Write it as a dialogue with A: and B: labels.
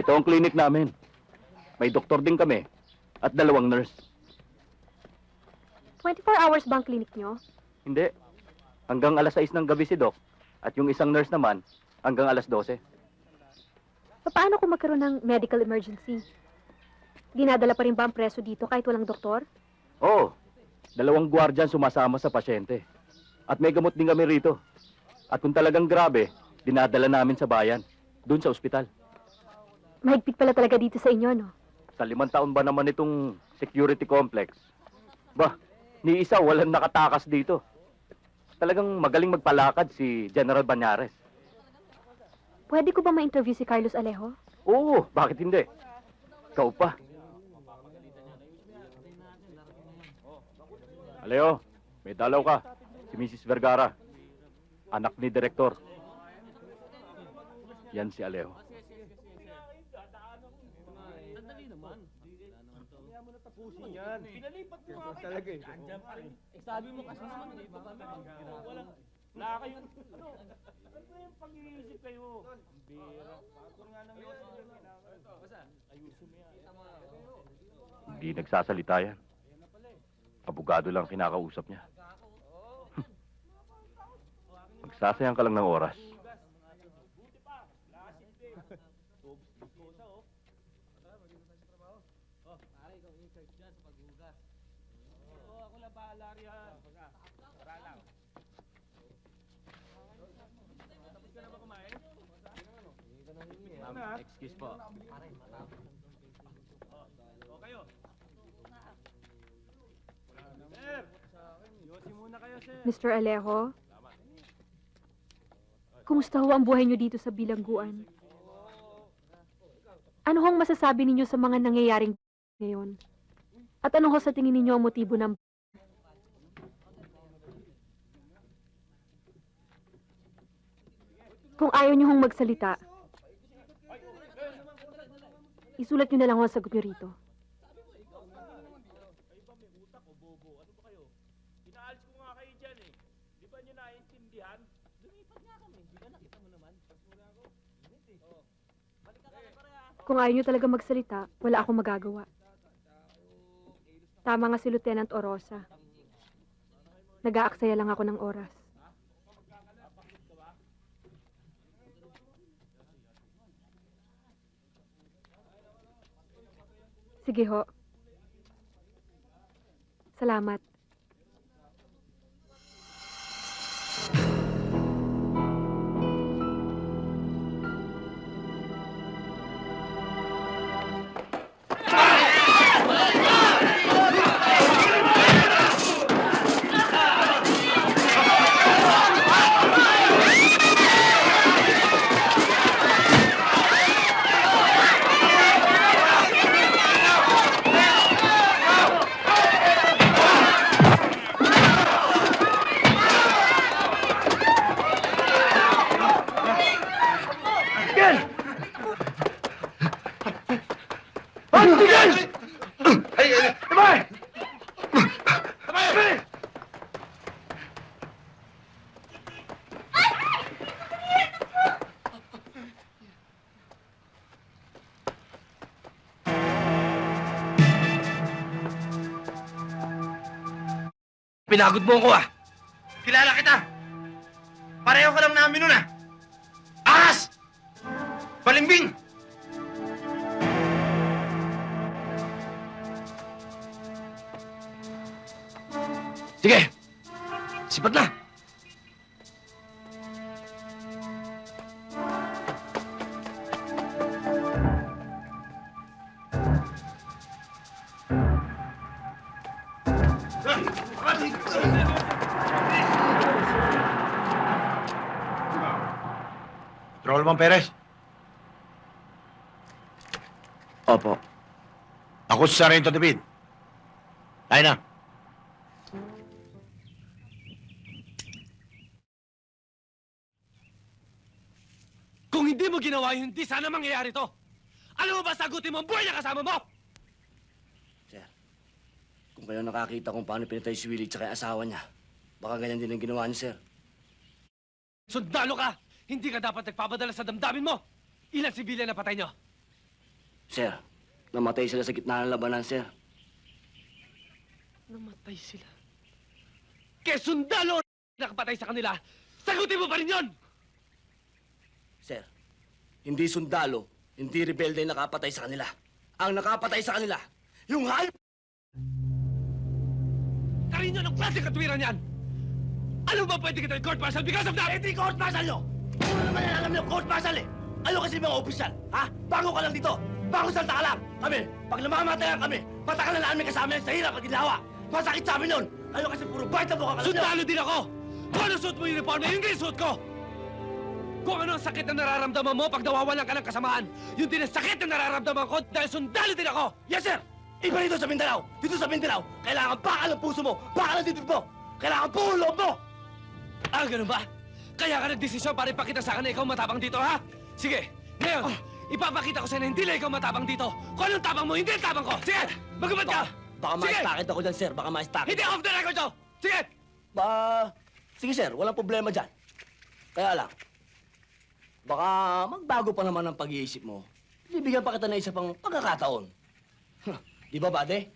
A: Ito ang clinic namin. May doktor din kami at 2 nurse.
B: 24 hours ba ang clinic nyo?
A: Hindi. Hanggang alas 6 ng gabi si Doc. At yung isang nurse naman, hanggang alas 12.
B: Paano kung magkaroon ng medical emergency? Dinadala pa rin ba ang preso dito kahit walang doktor?
A: Oo. 2 gwardiyan sumasama sa pasyente. At may gamot din kami rito. At kung talagang grabe, dinadala namin sa bayan. Doon sa ospital.
B: Mahigpit pala talaga dito sa inyo, no?
A: Sa 5 taon ba naman itong security complex? Bah, ni isa walang nakatakas dito. Talagang magaling magpalakad si General Banyares.
B: Pwede ko ba ma-interview si Carlos Alejo?
A: Oo, bakit hindi? Ikaw pa. Aleo, may dalaw ka. Si Mrs. Vergara. Anak ni Direktor. Yan si Alejo.
C: Yan. Pinalipat mo nga talaga eh. Andiyan pa rin. Sabi mo kasi naman, di ba kami? Walang, wala kayong, ano ba yung pag-iisip kayo? Ang bira. Patong nga ng yun. Basta, ayusin mo yan.
A: Hindi nagsasalita yan. Abogado lang kinakausap niya. Magsasayang ka lang ng oras.
C: Buti pa, lasit din. Kosa oh. Oh, pare, ikaw in-charge dyan sa paghugas. Oo, ako lang bahala riyan. Para lang. Tapos ka na ba kumain?
D: Ma'am, excuse po.
C: O kayo. Sir, yosi muna kayo, sir.
B: Mr. Alejo? Kumusta ho ang buhay nyo dito sa bilangguan? Ano hong masasabi ninyo sa mga nangyayaring ngayon? At ano ho sa tingin ninyo ang motibo ng... Kung ayaw nyo hong magsalita, isulat nyo na lang ho ang sagot nyo rito.
C: Kayo ba may utak o bobo? Ano ba kayo? Inaalis ko nga kayo dyan eh. Di ba nyo naiintindihan? Lumipat nga kami. Di ba nakita mo naman? Pagsura ko. Init eh. Oo. Balik ka na pareha.
B: Kung ayaw nyo talaga magsalita, wala akong magagawa. Tama nga si Lieutenant Orosa. Nag-aaksaya lang ako ng oras. Sige ho. Salamat.
E: Pinagod mo ako ah! Kilala kita! Pareho ka lang namin nun ah! Aras! Balimbing! Sige! Sipat na! Patrolman Perez.
D: Opo.
E: Ako si Sargento David. Tayo na.
D: Kung hindi mo ginawa yun, hindi sana mangyayari to. Alam mo ba sagutin mo ang buhay na kasama mo?
F: Sir, kung kayo nakakita kung paano pinatay si Willie at asawa niya, baka ganyan din ang ginawa niyo, sir.
D: Sundalo ka! Hindi ka dapat nagpapadala sa damdamin mo! Ilang sibilyan na patay nyo?
F: Sir, namatay sila sa gitna ng labanan, sir.
D: Namatay sila. Kaya sundalo nakapatay sa kanila, sagutin mo pa rin yun!
F: Sir, hindi sundalo, hindi rebelde ang nakapatay sa kanila. Ang nakapatay sa kanila, yung hayop!
D: Karin yun ang klaseng katwiran yan! Ano ba pwede kita i-court martial because of that?
F: Hindi court martial nyo! Puro naman yan alam nyo, court martial eh! Ano kasi mga opisyal, ha? Bago ka lang dito! Bago salta ka lang! Kami, pag namamatayan kami, matagal na namin kasama yan sa hirap at ginawa! Masakit sa amin nun! Ano kasi puro bite na buka ka lang nyo!
D: Sundalo din ako! Kung ano suot mo yung uniform, yun din suot ko! Kung ano ang sakit na nararamdaman mo pag nawawalan ka ng kasamaan, yun din ang sakit na nararamdaman ko dahil sundalo din ako!
F: Yes, sir! Iba dito sa Mindanao! Dito sa Mindanao, kailangan bakal ang puso mo! Bakal ang dibdib mo! Kailangan buo loob mo!
D: Ah, ganun ba? Kaya ka nagdesisyon para ipakita sa akin na ikaw matapang dito, ha? Sige, ngayon, ipapakita ko sa'yo na hindi na ikaw matapang dito. Kung anong tapang mo, hindi ang tapang ko. Sige, magubad ka!
F: Baka
D: Sige!
F: ma-stakit ako dyan, sir. Baka ma-stakit.
D: Hindi off the record to! Sige!
F: Sige, sir. Walang problema dyan. Kaya lang, baka magbago pa naman ang pag-iisip mo. Bibigyan pa kita na isa pang pagkakataon. Di ba, bade?